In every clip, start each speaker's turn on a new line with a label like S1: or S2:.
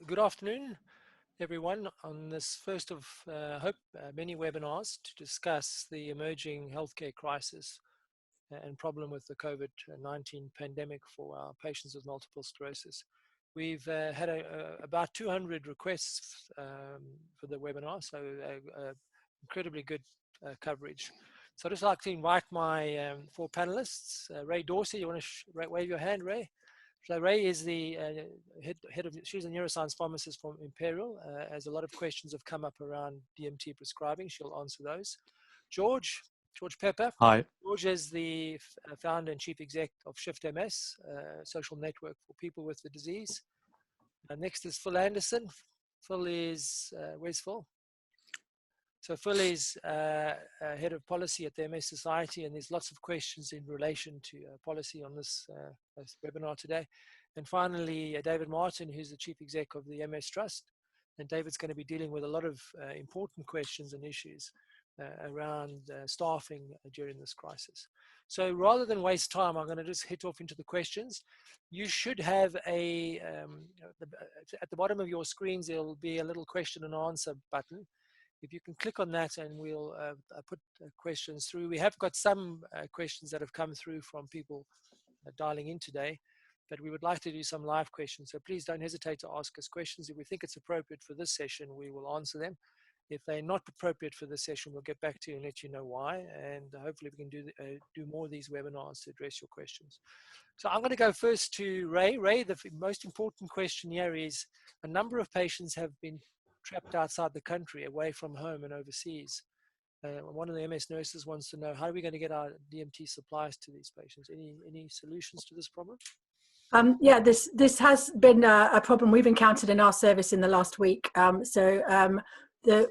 S1: Good afternoon, everyone, on this first of, hope, many webinars to discuss the emerging healthcare crisis and problem with the COVID-19 pandemic for our patients with multiple sclerosis. We've had about 200 requests for the webinar, so incredibly good coverage. So I'd just like to invite my four panelists. Ray Dorsey, you want to wave your hand, Ray? So Ray is the head of, she's a neuroscience pharmacist from Imperial. As a lot of questions have come up around DMT prescribing, she'll answer those. George Pepper.
S2: Hi.
S1: George is the founder and chief exec of Shift.ms, social network for people with the disease. Next is Phil Anderson. Phil is, where's Phil? So Phil is head of policy at the MS Society, and there's lots of questions in relation to policy on this webinar today. And finally, David Martin, who's the chief exec of the MS Trust. And David's going to be dealing with a lot of important questions and issues around staffing during this crisis. So rather than waste time, I'm going to just hit off into the questions. You should have a, at the bottom of your screens, there'll be a little question and answer button. If you can click on that, and we'll put questions through. We have got some questions that have come through from people dialing in today, but we would like to do some live questions. So please don't hesitate to ask us questions. If we think it's appropriate for this session, we will answer them. If they're not appropriate for this session, we'll get back to you and let you know why. And hopefully we can do more of these webinars to address your questions. So I'm going to go first to Ray. Ray, the most important question here is a number of patients have been trapped outside the country, away from home and overseas. One of the MS nurses wants to know, how are we going to get our DMT supplies to these patients? Any solutions to this problem?
S3: Yeah, this has been a problem we've encountered in our service in the last week. The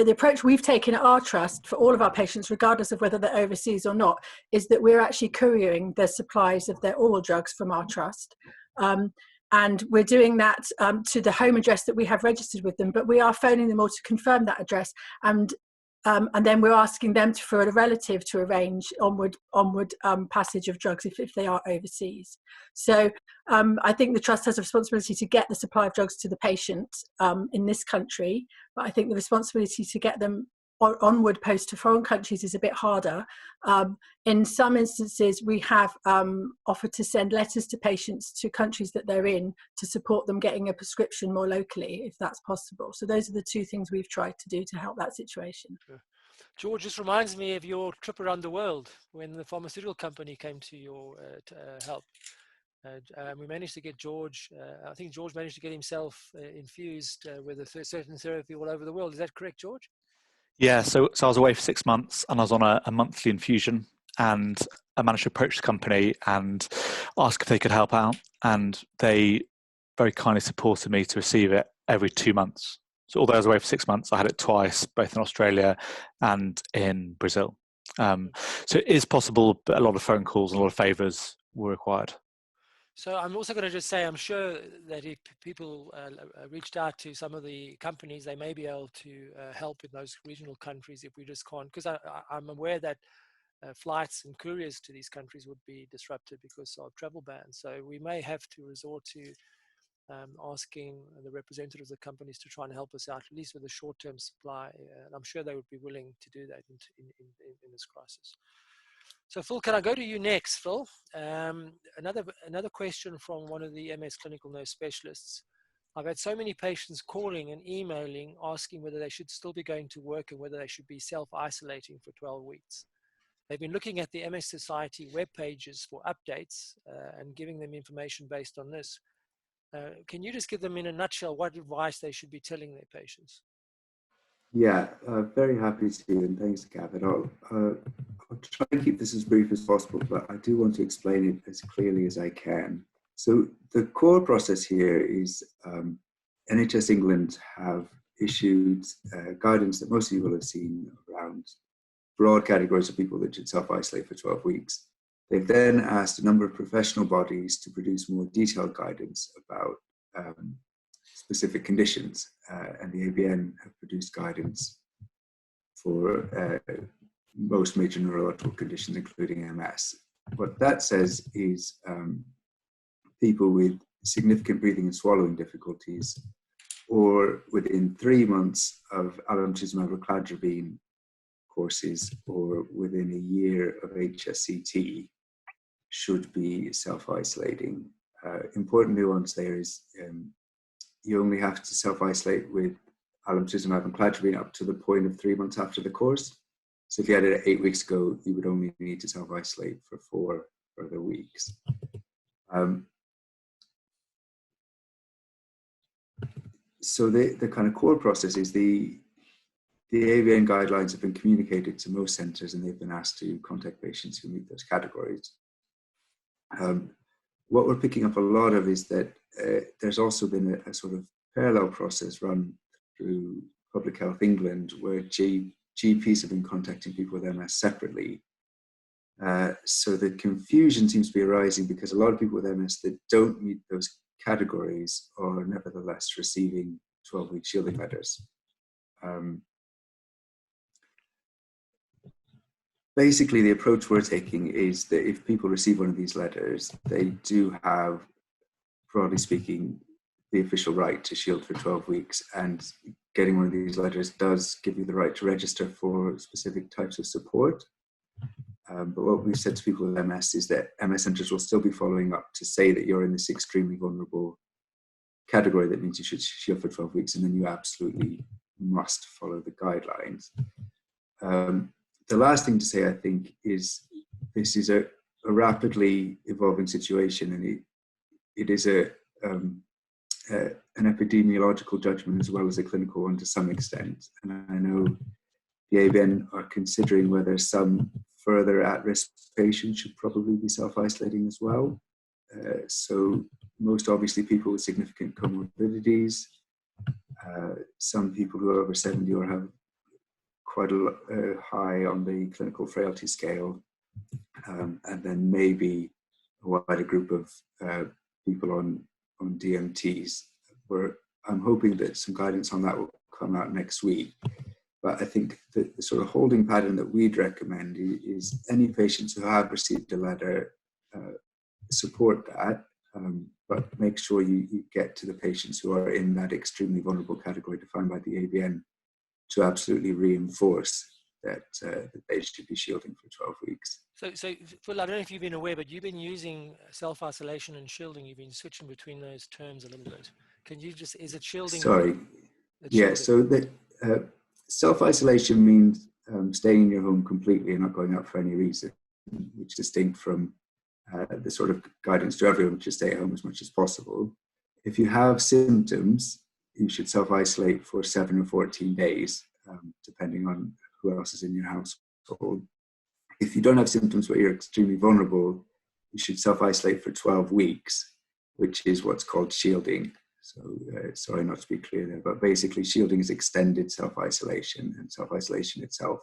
S3: approach we've taken at our trust for all of our patients, regardless of whether they're overseas or not, is that we're actually couriering the supplies of their oral drugs from our trust. And we're doing that to the home address that we have registered with them, but we are phoning them all to confirm that address, and then we're asking them for a relative to arrange onward passage of drugs if they are overseas. So I think the trust has a responsibility to get the supply of drugs to the patient in this country, but I think the responsibility to get them onward post to foreign countries is a bit harder. In some instances, we have offered to send letters to patients to countries that they're in to support them getting a prescription more locally, if that's possible. So those are the two things we've tried to do to help that situation.
S1: Sure. George, this reminds me of your trip around the world when the pharmaceutical company came to your help. We managed to get George, I think George managed to get himself infused with a certain therapy all over the world. Is that correct, George?
S2: Yeah, so I was away for 6 months, and I was on a monthly infusion, and I managed to approach the company and ask if they could help out, and they very kindly supported me to receive it every 2 months. So although I was away for 6 months, I had it twice, both in Australia and in Brazil. So it is possible, but a lot of phone calls and a lot of favours were required.
S1: So I'm also going to just say, I'm sure that if people reached out to some of the companies, they may be able to help in those regional countries if we just can't, because I'm aware that flights and couriers to these countries would be disrupted because of travel bans. So we may have to resort to asking the representatives of the companies to try and help us out, at least with a short-term supply. And I'm sure they would be willing to do that in this crisis. So Phil, can I go to you next, Phil? Another question from one of the MS clinical nurse specialists. I've had so many patients calling and emailing asking whether they should still be going to work and whether they should be self-isolating for 12 weeks. They've been looking at the MS Society web pages for updates and giving them information based on this. Can you just give them in a nutshell what advice they should be telling their patients?
S4: Yeah, very happy to, and thanks, Gavin. I'll try and keep this as brief as possible, but I do want to explain it as clearly as I can. So the core process here is NHS England have issued guidance that most people have seen around broad categories of people that should self-isolate for 12 weeks. They've then asked a number of professional bodies to produce more detailed guidance about specific conditions, and the ABN have produced guidance for most major neurological conditions, including MS. What that says is people with significant breathing and swallowing difficulties or within 3 months of alemtuzumab or cladribine courses, or within a year of HSCT, should be self-isolating. Important nuance there is you only have to self-isolate with alemtuzumab and cladribine up to the point of 3 months after the course. So if you had it 8 weeks ago, you would only need to self-isolate for 4 further weeks. So the kind of core process is the AVN guidelines have been communicated to most centres, and they've been asked to contact patients who meet those categories. What we're picking up a lot of is that there's also been a sort of parallel process run through Public Health England, where GPs have been contacting people with MS separately. So the confusion seems to be arising because a lot of people with MS that don't meet those categories are nevertheless receiving 12-week shielding letters. Basically, the approach we're taking is that if people receive one of these letters, they do have, broadly speaking, the official right to shield for 12 weeks, and getting one of these letters does give you the right to register for specific types of support. But what we've said to people with MS is that MS centres will still be following up to say that you're in this extremely vulnerable category. That means you should shield for 12 weeks, and then you absolutely must follow the guidelines. The last thing to say, I think, is this is a rapidly evolving situation, and it is an epidemiological judgment as well as a clinical one to some extent. And I know the ABN are considering whether some further at-risk patients should probably be self-isolating as well. So most obviously people with significant comorbidities, some people who are over 70 or have quite a high on the clinical frailty scale, and then maybe a wider group of people on DMTs. Where I'm hoping that some guidance on that will come out next week. But I think the sort of holding pattern that we'd recommend is any patients who have received a letter, support that, but make sure you get to the patients who are in that extremely vulnerable category defined by the ABN to absolutely reinforce that they should be shielding for 12 weeks.
S1: So Phil, I don't know if you've been aware, but you've been using self-isolation and shielding. You've been switching between those terms a little bit. Can you just, is it shielding?
S4: Sorry. Yeah,
S1: shielding?
S4: so the self-isolation means staying in your home completely and not going out for any reason, which is distinct from the sort of guidance to everyone to stay at home as much as possible. If you have symptoms, you should self-isolate for 7 or 14 days, depending on who else is in your household. If you don't have symptoms but you're extremely vulnerable, you should self-isolate for 12 weeks, which is what's called shielding. So sorry not to be clear there, but basically shielding is extended self-isolation, and self-isolation itself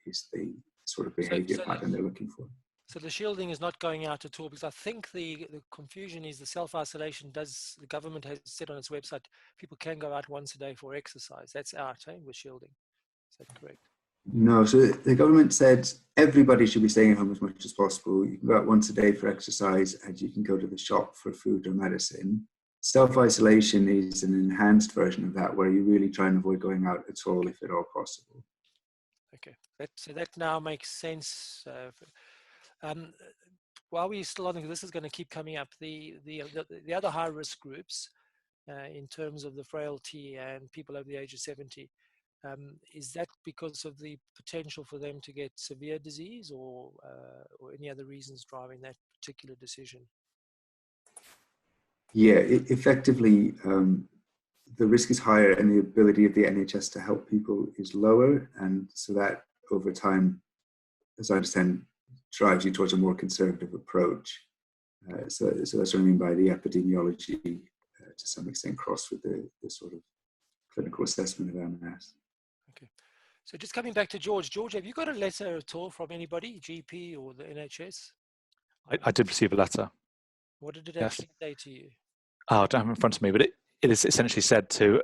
S4: is the sort of behavior pattern they're looking for.
S1: So the shielding is not going out at all, because I think the confusion is the self-isolation the government has said on its website, people can go out once a day for exercise. That's out, with shielding. Is that correct?
S4: No, so the government said everybody should be staying at home as much as possible. You can go out once a day for exercise, and you can go to the shop for food or medicine. Self-isolation is an enhanced version of that, where you really try and avoid going out at all if at all possible.
S1: Okay, so that now makes sense. While we're still on, this is going to keep coming up, the other high-risk groups in terms of the frailty and people over the age of 70, is that because of the potential for them to get severe disease, or any other reasons driving that particular decision?
S4: Yeah, effectively, the risk is higher and the ability of the NHS to help people is lower. And so that over time, as I understand, drives you towards a more conservative approach. So that's what I mean by the epidemiology, to some extent, crossed with the sort of clinical assessment of MS.
S1: Okay. So just coming back to George. George, have you got a letter at all from anybody, GP or the NHS?
S2: I did receive a letter.
S1: What did it actually say to you?
S2: Oh, I don't have it in front of me, but it is essentially said to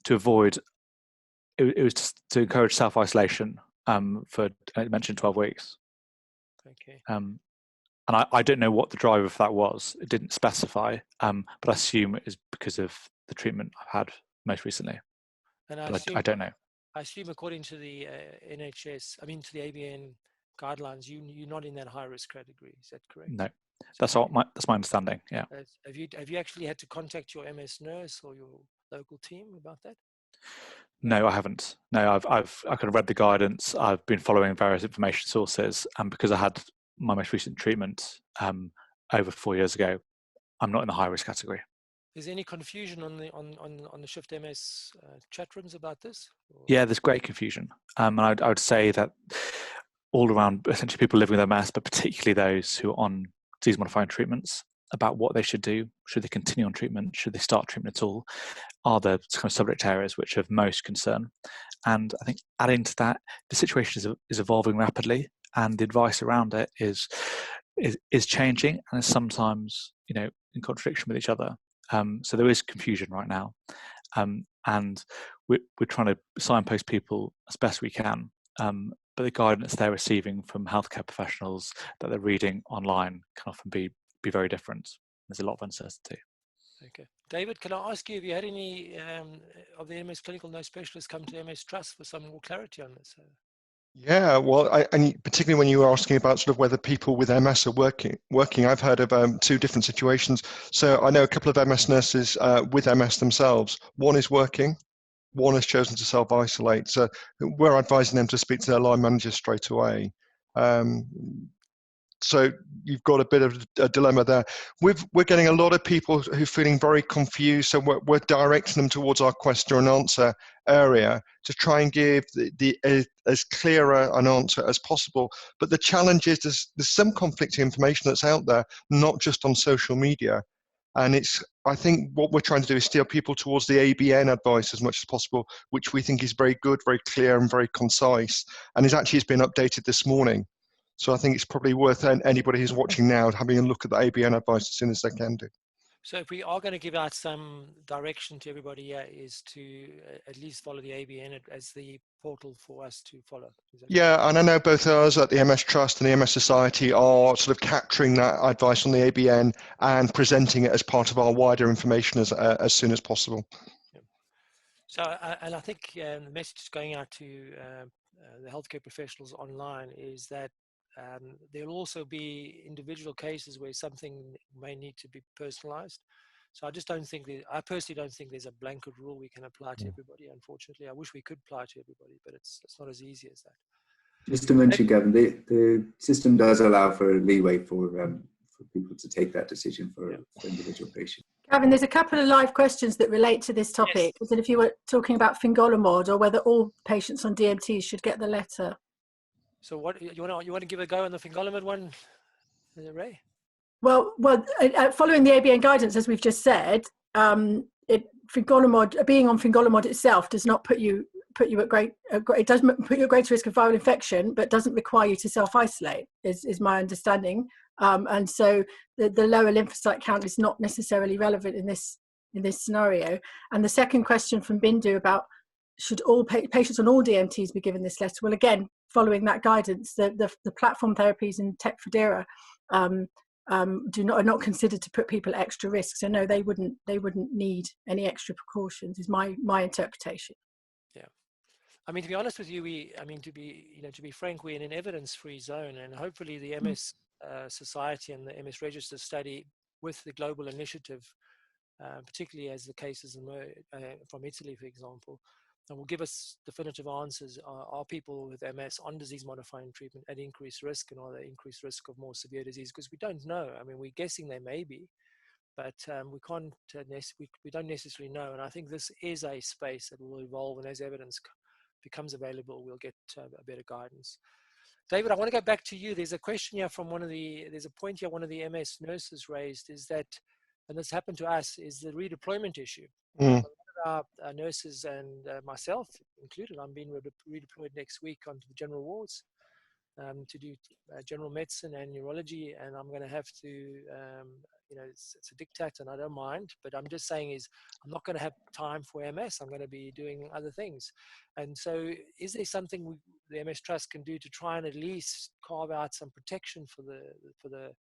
S2: avoid, it was just to encourage self-isolation for, it mentioned 12 weeks.
S1: Okay.
S2: And I don't know what the driver for that was. It didn't specify, but I assume it is because of the treatment I've had most recently.
S1: And
S2: But I don't know.
S1: I assume according to the to the ABN guidelines, you're not in that high risk category. Is that correct?
S2: No, that's my understanding. Yeah.
S1: Have you actually had to contact your MS nurse or your local team about that?
S2: No, I haven't. No, I kind of read the guidance. I've been following various information sources, and because I had my most recent treatment over 4 years ago, I'm not in the high risk category.
S1: Is there any confusion on the Shift.ms chat rooms about this? Or?
S2: Yeah, there's great confusion, and I would say that all around, essentially, people living with MS, but particularly those who are on disease-modifying treatments, about what they should do. Should they continue on treatment? Should they start treatment at all? Are the kind of subject areas which are of most concern. And I think adding to that, the situation is evolving rapidly, and the advice around it is changing, and is sometimes in contradiction with each other. So there is confusion right now, and we're trying to signpost people as best we can. But the guidance they're receiving from healthcare professionals that they're reading online can often be very different. There's a lot of uncertainty.
S1: Okay. David, can I ask you, have you had any of the MS clinical nurse specialists come to MS Trust for some more clarity on this?
S5: Yeah, well, and particularly when you were asking about sort of whether people with MS are working, I've heard of two different situations. So I know a couple of MS nurses with MS themselves. One is working, one has chosen to self-isolate. So we're advising them to speak to their line manager straight away. So you've got a bit of a dilemma there. We're getting a lot of people who are feeling very confused, so we're directing them towards our question and answer area to try and give as clearer an answer as possible. But the challenge is there's some conflicting information that's out there, not just on social media. And I think what we're trying to do is steer people towards the ABN advice as much as possible, which we think is very good, very clear and very concise. And it's been updated this morning. So I think it's probably worth anybody who's watching now having a look at the ABN advice as soon as they can do.
S1: So if we are going to give out some direction to everybody here, is to at least follow the ABN as the portal for us to follow.
S5: Yeah, and I know both us at the MS Trust and the MS Society are sort of capturing that advice on the ABN and presenting it as part of our wider information as soon as possible.
S1: Yeah. So, and I think the message going out to the healthcare professionals online is that there'll also be individual cases where something may need to be personalized. So I personally don't think there's a blanket rule we can apply to everybody. Unfortunately, I wish we could apply to everybody, but it's not as easy as that.
S4: Just to mention, Gavin, the system does allow for leeway for people to take that decision for individual patients.
S3: Gavin, there's a couple of live questions that relate to this topic. Yes. That if you were talking about fingolimod or whether all patients on DMTs should get the letter.
S1: So what you want to give a go on the fingolimod one, Ray?
S3: Well, following the ABN guidance, as we've just said, fingolimod, being on fingolimod itself does not put you at great. It does put you at greater risk of viral infection, but doesn't require you to self-isolate. Is my understanding. And so the lower lymphocyte count is not necessarily relevant in this scenario. And the second question from Bindu about should all patients on all DMTs be given this letter? Well, again, following that guidance, the platform therapies in Tecfidera are not considered to put people at extra risk. So no, they wouldn't need any extra precautions. Is my interpretation.
S1: Yeah, I mean, to be honest with you, to be frank, we're in an evidence-free zone, and hopefully the MS Society and the MS Register study with the global initiative, particularly as the cases emerge from Italy, for example, will give us definitive answers. Are people with MS on disease-modifying treatment at increased risk, and are they increased risk of more severe disease? Because we don't know. I mean, we're guessing they may be, but we don't necessarily know. And I think this is a space that will evolve, and as evidence becomes available, we'll get a better guidance. David, I want to go back to you. There's a question here from one of the MS nurses raised, is that, and this happened to us, is the redeployment issue. Our nurses and myself included, I'm being redeployed next week onto the general wards to do general medicine and neurology, and I'm going to have to, it's a diktat, and I don't mind, but I'm just saying I'm not going to have time for MS. I'm going to be doing other things. And so is there something the MS Trust can do to try and at least carve out some protection for the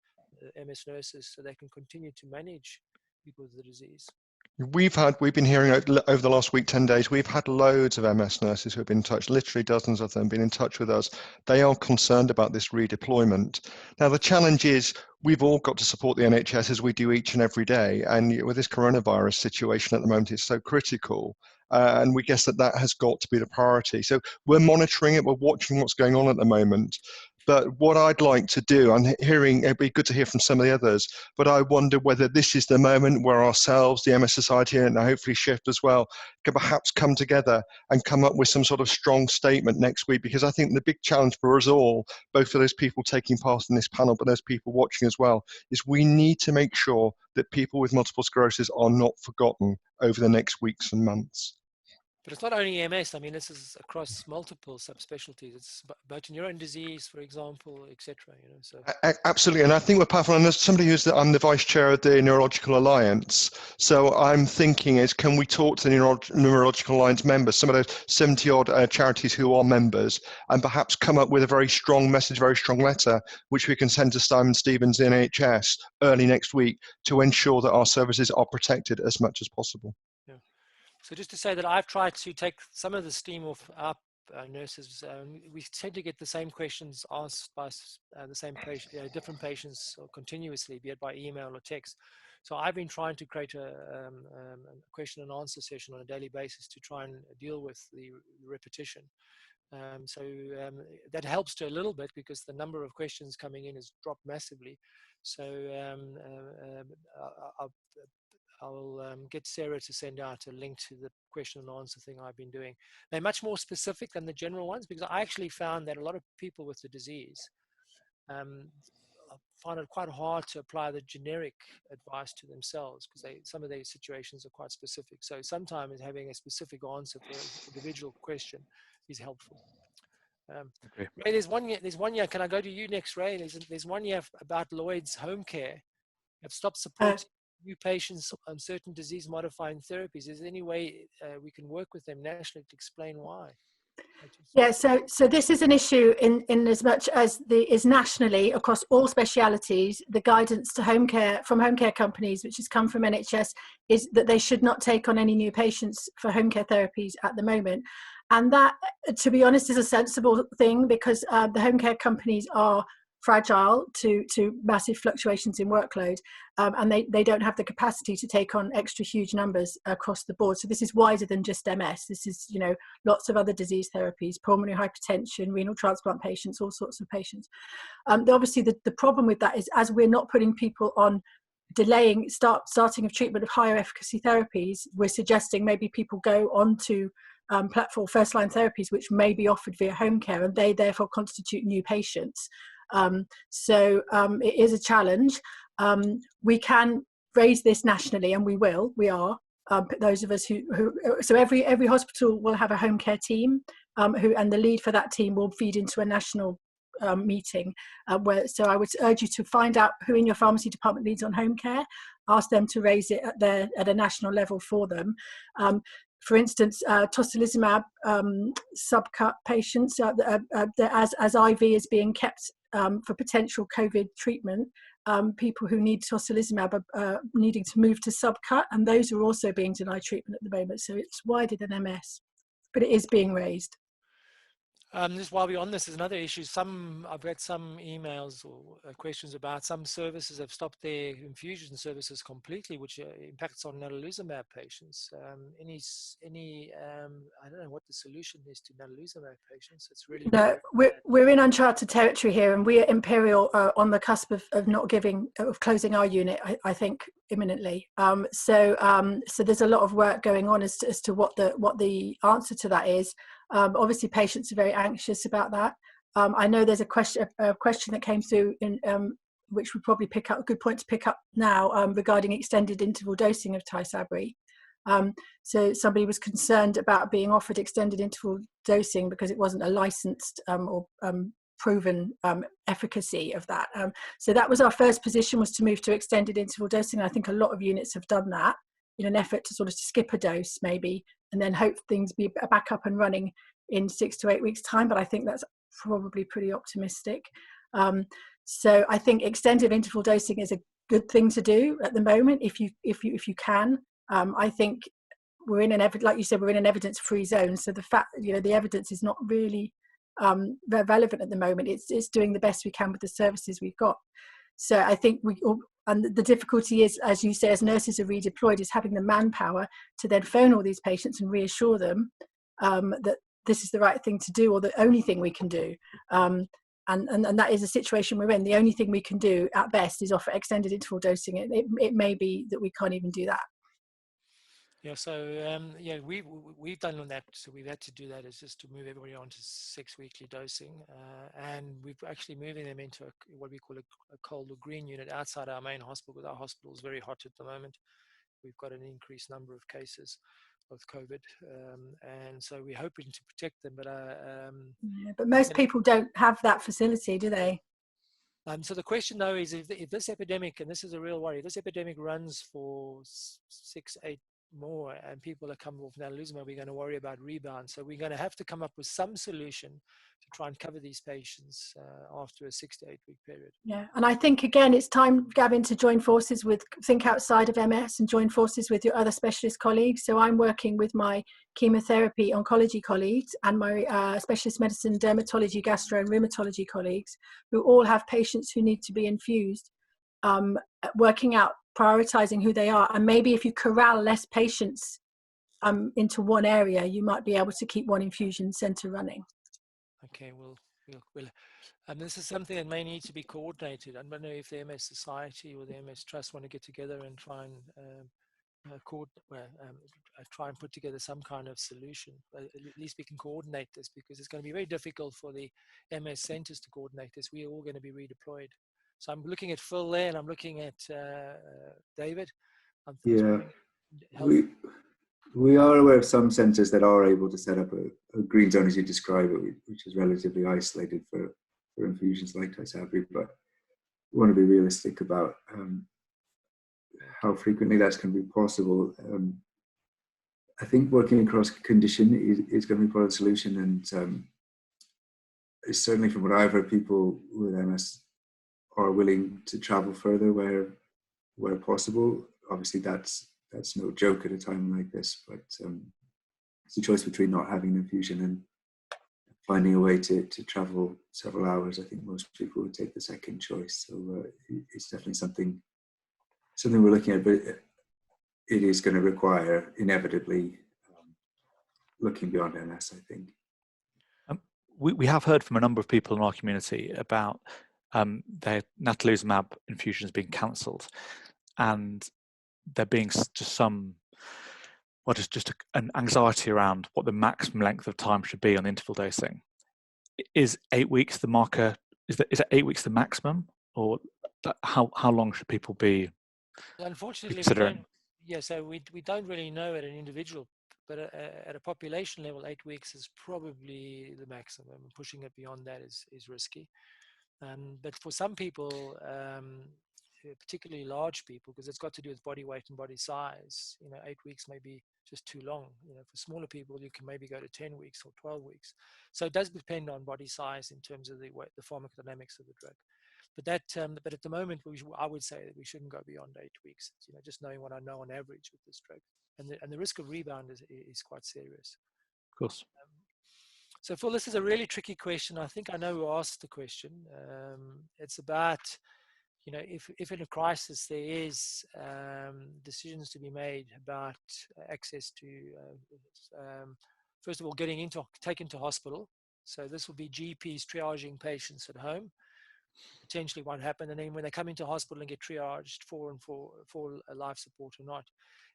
S1: MS nurses so they can continue to manage people with the disease?
S5: We've been hearing over the last week, 10 days, we've had loads of MS nurses who have been in touch, literally dozens of them been in touch with us. They are concerned about this redeployment. Now, the challenge is we've all got to support the NHS as we do each and every day. And with this coronavirus situation at the moment, it's so critical. And we guess that has got to be the priority. So we're monitoring it, we're watching what's going on at the moment. But what I'd like to do, I'm hearing, it'd be good to hear from some of the others, but I wonder whether this is the moment where ourselves, the MS Society, and hopefully Shift as well, can perhaps come together and come up with some sort of strong statement next week, because I think the big challenge for us all, both for those people taking part in this panel, but those people watching as well, is we need to make sure that people with multiple sclerosis are not forgotten over the next weeks and months.
S1: But it's not only MS. I mean, this is across multiple subspecialties. It's motor neuron disease, for example, etc. You know, so
S5: absolutely, and I think we're powerful. And as somebody I'm the vice chair of the Neurological Alliance, so I'm thinking is, can we talk to the Neurological Alliance members, some of those 70 odd charities who are members, and perhaps come up with a very strong message, very strong letter, which we can send to Simon Stevens NHS early next week to ensure that our services are protected as much as possible.
S1: yeah. So just to say that I've tried to take some of the steam off our nurses. We tend to get the same questions asked by the same patient, different patients continuously, be it by email or text. So I've been trying to create a question and answer session on a daily basis to try and deal with the repetition. That helps to a little bit, because the number of questions coming in has dropped massively. So I'll get Sarah to send out a link to the question and answer thing I've been doing. They're much more specific than the general ones, because I actually found that a lot of people with the disease find it quite hard to apply the generic advice to themselves, because some of their situations are quite specific. So sometimes having a specific answer for an individual question is helpful.
S2: Okay.
S1: Ray, there's one year. Can I go to you next, Ray? There's 1 year about Lloyd's home care. Have stopped supporting new patients on certain disease-modifying therapies. Is there any way we can work with them nationally to explain why?
S3: Yeah, so this is an issue in as much as is nationally across all specialities. The guidance to home care from home care companies, which has come from NHS, is that they should not take on any new patients for home care therapies at the moment. And that, to be honest, is a sensible thing, because the home care companies are fragile to massive fluctuations in workload, and they don't have the capacity to take on extra huge numbers across the board. So this is wider than just MS. This is, lots of other disease therapies, pulmonary hypertension, renal transplant patients, all sorts of patients. Obviously the problem with that is, as we're not putting people on delaying starting of treatment of higher efficacy therapies, we're suggesting maybe people go on to platform first line therapies, which may be offered via home care, and they therefore constitute new patients. It is a challenge. We can raise this nationally, and we are those of us who so every hospital will have a home care team, and the lead for that team will feed into a national meeting, so I would urge you to find out who in your pharmacy department leads on home care, ask them to raise it at a national level for them. For instance, tocilizumab subcut patients, as IV is being kept for potential COVID treatment, people who need tocilizumab are needing to move to subcut, and those are also being denied treatment at the moment. So it's wider than MS, but it is being raised.
S1: Just while we're on this, is another issue. I've got some emails or questions about some services have stopped their infusion services completely, which impacts on natalizumab patients. I don't know what the solution is to natalizumab patients. It's really
S3: we're in uncharted territory here, and we at Imperial are on the cusp of closing our unit. I think imminently. So there's a lot of work going on as to what the answer to that is. Obviously, patients are very anxious about that. I know there's a question that came through, which would probably pick up a good point to pick up now, regarding extended interval dosing of Tysabri. So somebody was concerned about being offered extended interval dosing because it wasn't a licensed or proven efficacy of that. So that was our first position, was to move to extended interval dosing. I think a lot of units have done that in an effort to sort of skip a dose maybe, and then hope things be back up and running in 6 to 8 weeks time. But I think that's probably pretty optimistic. So I think extended interval dosing is a good thing to do at the moment if you can. I think we're in like you said, we're in an evidence-free zone. So the fact, the evidence is not really relevant at the moment. It's doing the best we can with the services we've got. So I think and the difficulty is, as you say, as nurses are redeployed, is having the manpower to then phone all these patients and reassure them that this is the right thing to do, or the only thing we can do. And that is a situation we're in. The only thing we can do at best is offer extended interval dosing. It may be that we can't even do that.
S1: Yeah, so we've done on that. So we've had to do that, is just to move everybody on to 6 weekly dosing, and we're actually moving them into what we call a cold or green unit outside our main hospital, because our hospital is very hot at the moment. We've got an increased number of cases of COVID, and so we're hoping to protect them.
S3: But most people don't have that facility, do they?
S1: So the question, though, is if this epidemic, and this is a real worry, this epidemic runs for 6, 8 more, and people are coming off natalizumab, we're going to worry about rebound. So we're going to have to come up with some solution to try and cover these patients after a 6 to 8 week period.
S3: Yeah, and I think again it's time, Gavin, to join forces think outside of MS and join forces with your other specialist colleagues. So I'm working with my chemotherapy oncology colleagues and my specialist medicine, dermatology, gastro and rheumatology colleagues, who all have patients who need to be infused, working out, prioritizing who they are, and maybe if you corral less patients into one area, you might be able to keep one infusion center running.
S1: Okay, we'll this is something that may need to be coordinated. I don't know if the MS Society or the MS Trust want to get together and try and try and put together some kind of solution. But at least we can coordinate this, because it's going to be very difficult for the MS centers to coordinate this. We're all going to be redeployed. So I'm looking at Phil there, and I'm looking at David.
S4: We are aware of some centres that are able to set up a green zone, as you describe it, which is relatively isolated for infusions like Tysabri, but we want to be realistic about how frequently that's going to be possible. I think working across condition is going to be part of the solution, and certainly from what I've heard, people with MS are willing to travel further where possible. Obviously, that's no joke at a time like this, but it's a choice between not having an infusion and finding a way to travel several hours. I think most people would take the second choice. So it's definitely something we're looking at, but it is going to require, inevitably, looking beyond MS, I think.
S2: We have heard from a number of people in our community about their natalizumab infusions being cancelled, and there being just an anxiety around what the maximum length of time should be on interval dosing. Is 8 weeks the marker? Is 8 weeks the maximum, or how long should people be?
S1: Unfortunately,
S2: considering?
S1: So we don't really know at an individual, but at a population level, 8 weeks is probably the maximum. Pushing it beyond that is risky. But for some people, particularly large people, because it's got to do with body weight and body size, 8 weeks may be just too long. For smaller people, you can maybe go to 10 weeks or 12 weeks. So it does depend on body size in terms of the pharmacodynamics of the drug. But at the moment, I would say that we shouldn't go beyond 8 weeks. Just knowing what I know on average with this drug, and the risk of rebound is quite serious.
S2: Of course.
S1: So Phil, this is a really tricky question. I think I know who asked the question. It's about, if in a crisis there is decisions to be made about access to, first of all, taken to hospital. So this will be GPs triaging patients at home. Potentially won't happen, and then when they come into hospital and get triaged for life support or not.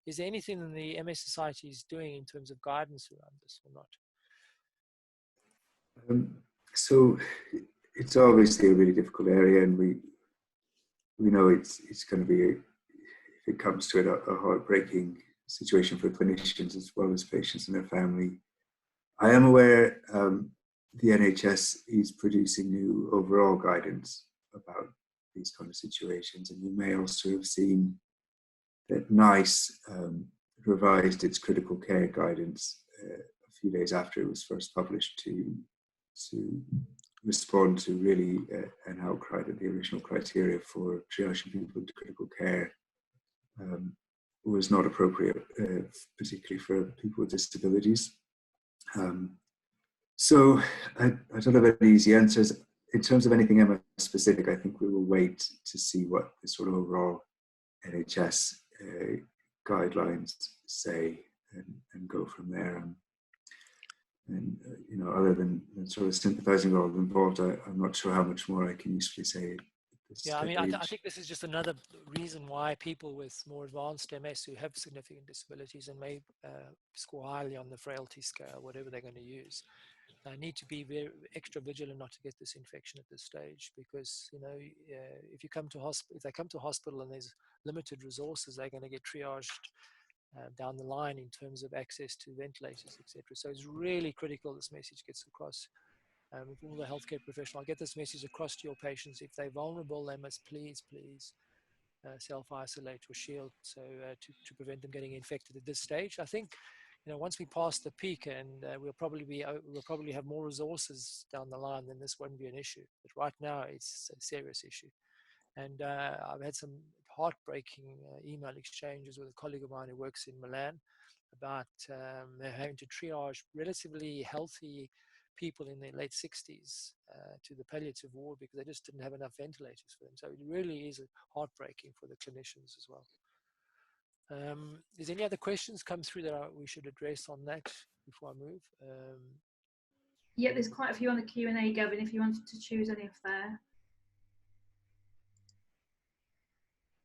S1: Is there anything that the MS Society is doing in terms of guidance around this or not?
S4: So it's obviously a really difficult area, and we know it's going to be, if it comes to it, a heartbreaking situation for clinicians as well as patients and their family. I am aware the NHS is producing new overall guidance about these kind of situations, and you may also have seen that NICE revised its critical care guidance a few days after it was first published to respond to really an outcry that the original criteria for triaging people into critical care was not appropriate, particularly for people with disabilities. So I don't have any easy answers. In terms of anything MS specific, I think we will wait to see what the sort of overall NHS guidelines say and go from there. And you know, other than sort of sympathising with all involved, I'm not sure how much more I can usefully say.
S1: Yeah, I mean, I think this is just another reason why people with more advanced MS who have significant disabilities and may score highly on the frailty scale, whatever they're going to use, need to be very extra vigilant not to get this infection at this stage, because you know, if they come to hospital and there's limited resources, they're going to get triaged down the line in terms of access to ventilators, etc. So it's really critical this message gets across. With all the healthcare professionals, get this message across to your patients. If they're vulnerable, they must please self-isolate or shield, so to prevent them getting infected at this stage. I think, you know, once we pass the peak, and we'll probably have more resources down the line, then this won't be an issue. But right now, it's a serious issue. And I've had some heartbreaking email exchanges with a colleague of mine who works in Milan about they're having to triage relatively healthy people in their late 60s to the palliative ward because they just didn't have enough ventilators for them. So it really is heartbreaking for the clinicians as well. Is any other questions come through that we should address on that before I move?
S6: Yeah, there's quite a few on the Q&A, Gavin, if you wanted to choose any of there.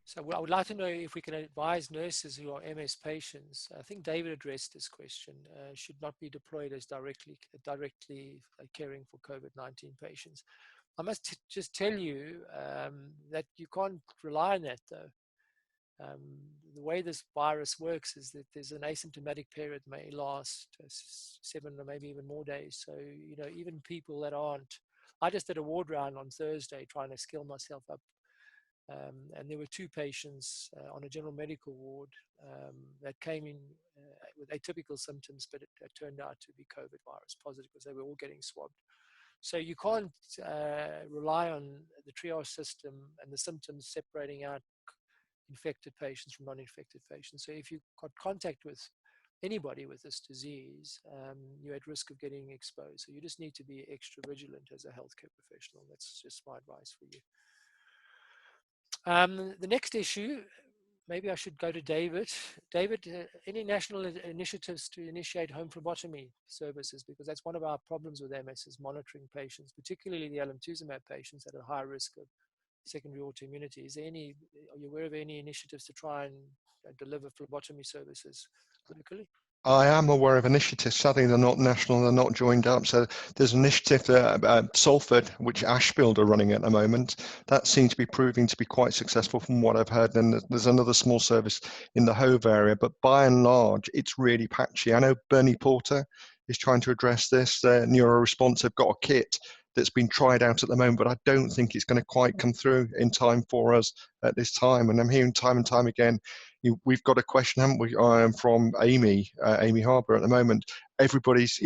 S1: So I would like to know if we can advise nurses who are MS patients. I think David addressed this question. Should not be deployed as directly caring for COVID-19 patients. I must just tell you that you can't rely on that, though. The way this virus works is that there's an asymptomatic period may last 7 or maybe even more days. So, you know, even people that aren't, I just did a ward round on Thursday trying to skill myself up. And there were 2 patients on a general medical ward that came in with atypical symptoms, but it turned out to be COVID virus positive because they were all getting swabbed. So you can't rely on the triage system and the symptoms separating out infected patients from non-infected patients. So if you've got contact with anybody with this disease, you're at risk of getting exposed. So you just need to be extra vigilant as a healthcare professional. That's just my advice for you. The next issue, maybe I should go to David. David, any national initiatives to initiate home phlebotomy services? Because that's one of our problems with MS is monitoring patients, particularly the alemtuzumab patients at a high risk of secondary autoimmunity. Are you aware of any initiatives to try and deliver phlebotomy services locally?
S5: I am aware of initiatives. Sadly, they're not national, they're not joined up. So there's an initiative that Salford, which Ashfield are running at the moment. That seems to be proving to be quite successful from what I've heard. And there's another small service in the Hove area, but by and large, it's really patchy. I know Bernie Porter is trying to address this. Neuroresponse have got a kit that's been tried out at the moment, but I don't think it's going to quite come through in time for us at this time. And I'm hearing time and time again, we've got a question, haven't we, from Amy Harbour at the moment. Everybody's,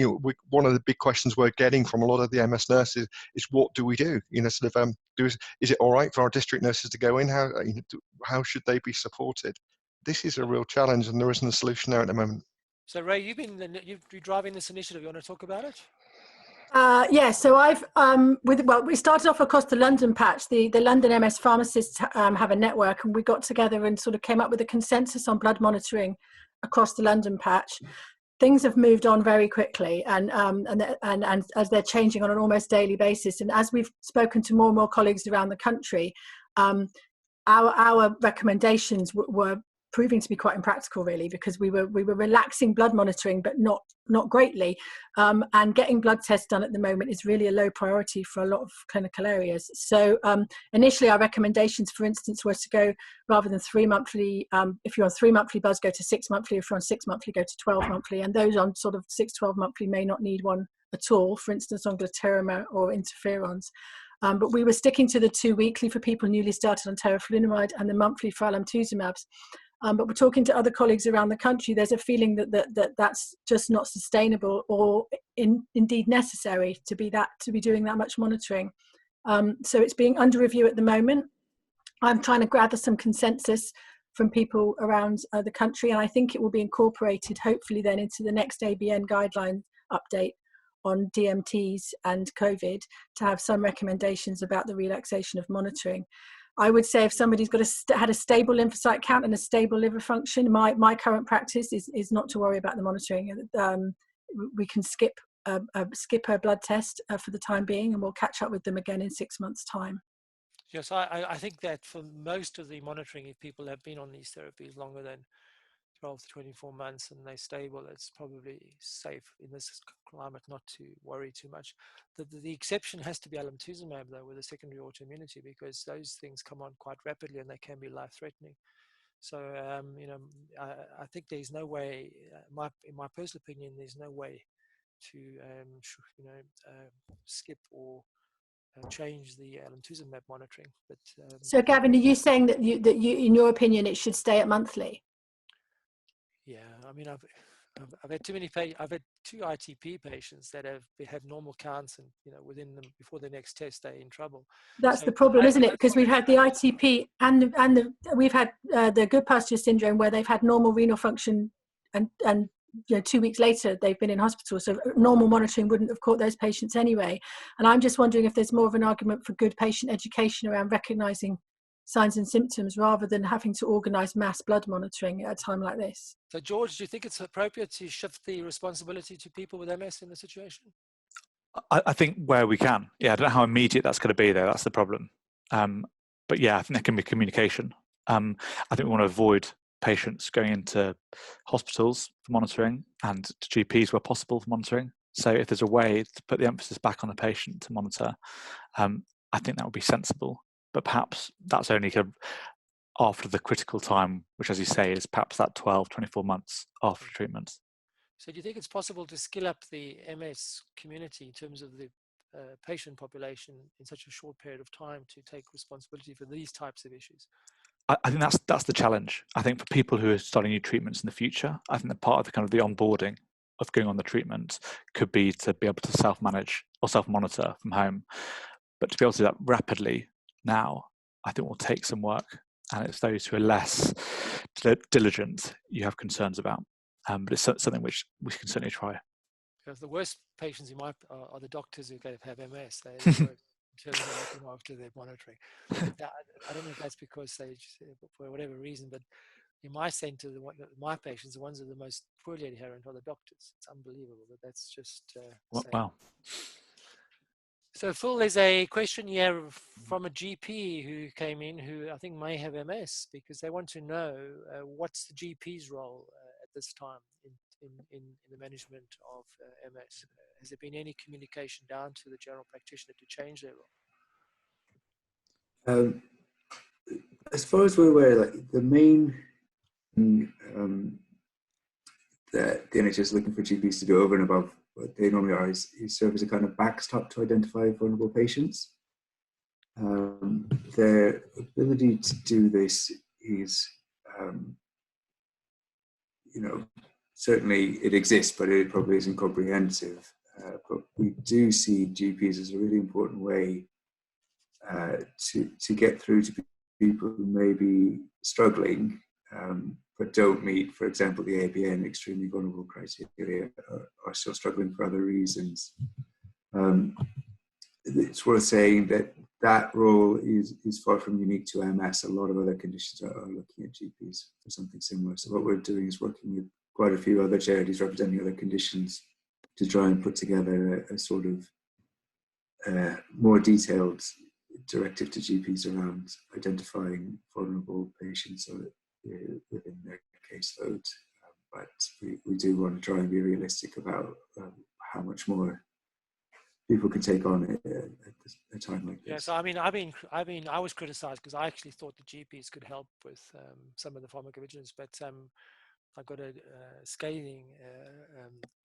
S5: one of the big questions we're getting from a lot of the MS nurses is, what do we do? Sort of, is it all right for our district nurses to go in? How should they be supported? This is a real challenge, and there isn't a solution there at the moment.
S1: So Ray, you've been driving this initiative. You want to talk about it?
S3: Yeah, so I've we started off across the London patch. The London MS Pharmacists have a network, and we got together and sort of came up with a consensus on blood monitoring across the London patch. Things have moved on very quickly, and as they're changing on an almost daily basis, and as we've spoken to more and more colleagues around the country, our recommendations were proving to be quite impractical, really, because we were relaxing blood monitoring, but not greatly, and getting blood tests done at the moment is really a low priority for a lot of clinical areas. So initially our recommendations, for instance, were to go, rather than 3 monthly, if you're on 3 monthly bloods, go to 6 monthly. If you're on 6 monthly, go to 12 monthly, and those on sort of 6-12 monthly may not need one at all, for instance on glutathione or interferons. But we were sticking to the 2 weekly for people newly started on teriflunomide and the monthly for alemtuzumabs. But we're talking to other colleagues around the country. There's a feeling that's just not sustainable or indeed necessary to be doing that much monitoring. So it's being under review at the moment. I'm trying to gather some consensus from people around the country, and I think it will be incorporated hopefully then into the next ABN guideline update on DMTs and COVID, to have some recommendations about the relaxation of monitoring. I would say if somebody's got had a stable lymphocyte count and a stable liver function, my current practice is not to worry about the monitoring. We can skip a blood test for the time being, and we'll catch up with them again in 6 months' time.
S1: Yes, I think that for most of the monitoring, if people have been on these therapies longer than 12 to 24 months and they're stable, it's probably safe in this climate not to worry too much. The exception has to be alemtuzumab, though, with a secondary autoimmunity, because those things come on quite rapidly and they can be life-threatening. So, I think there's no way, in my personal opinion, there's no way to, skip or change the alemtuzumab monitoring. But
S3: so, Gavin, are you saying that you, in your opinion, it should stay at monthly?
S1: Yeah, I mean, I've had too many I've had 2 ITP patients that have normal counts, and within them before the next test they're in trouble.
S3: That's
S1: So
S3: the problem, isn't it? Because we've had the ITP and we've had the Goodpasture syndrome, where they've had normal renal function, and 2 weeks later they've been in hospital. So normal monitoring wouldn't have caught those patients anyway. And I'm just wondering if there's more of an argument for good patient education around recognizing signs and symptoms, rather than having to organise mass blood monitoring at a time like this.
S1: So, George, do you think it's appropriate to shift the responsibility to people with MS in the situation?
S2: I think where we can. Yeah, I don't know how immediate that's going to be, though. That's the problem. But yeah, I think there can be communication. I think we want to avoid patients going into hospitals for monitoring and to GPs where possible for monitoring. So if there's a way to put the emphasis back on the patient to monitor, I think that would be sensible. But perhaps that's only kind of after the critical time, which, as you say, is perhaps that 12, 24 months after treatment.
S1: So do you think it's possible to skill up the MS community in terms of the patient population in such a short period of time to take responsibility for these types of issues?
S2: I think that's the challenge. I think for people who are starting new treatments in the future, I think that part of the kind of the onboarding of going on the treatment could be to be able to self-manage or self-monitor from home. But to be able to do that rapidly now, I think will take some work. And it's those who are less diligent you have concerns about. But it's something which we can certainly try.
S1: Because the worst patients in are the doctors who have MS. They're the worst in terms of looking after their monitoring. I don't know if that's because they, for whatever reason, but in my center, my patients, the ones that are the most poorly adherent are the doctors. It's unbelievable, but that's just
S2: wow.
S1: So, Phil, there's a question here from a GP who came in who I think may have MS, because they want to know what's the GP's role at this time in the management of MS. Has there been any communication down to the general practitioner to change their role?
S4: As far as we're aware, like the main that the NHS is looking for GPs to do over and above what they normally are is serve as a kind of backstop to identify vulnerable patients. Their ability to do this is, certainly it exists, but it probably isn't comprehensive. But we do see GPs as a really important way to get through to people who may be struggling, but don't meet, for example, the ABN extremely vulnerable criteria, are still struggling for other reasons. It's worth saying that role is far from unique to MS. A lot of other conditions are looking at GPs for something similar. So what we're doing is working with quite a few other charities representing other conditions to try and put together a sort of more detailed directive to GPs around identifying vulnerable patients within their caseload. But we do want to try and be realistic about how much more people can take on at a time like this.
S1: Yeah, so I was criticised because I actually thought the GPs could help with some of the pharmacovigilance, but I got a scathing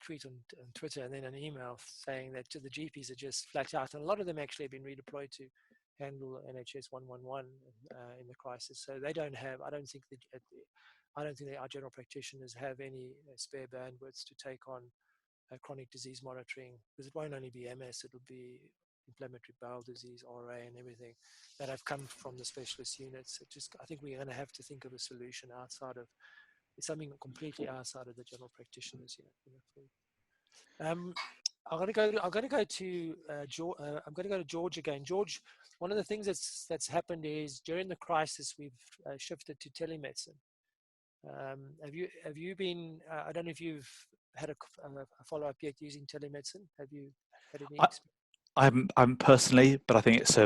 S1: tweet on Twitter and then an email saying that the GPs are just flat out, and a lot of them actually have been redeployed to handle NHS 111 in the crisis. So they don't have. I don't think our general practitioners have any spare bandwidth to take on chronic disease monitoring, because it won't only be MS. It'll be inflammatory bowel disease, RA, and everything that have come from the specialist units. I think we're going to have to think of a solution outside of, it's something completely outside of the general practitioners here. I'm going to go to George again. George, one of the things that's happened is during the crisis we've shifted to telemedicine. Have you been? I don't know if you've had a follow up yet using telemedicine. Have you had any experience?
S2: I haven't personally, but I think it's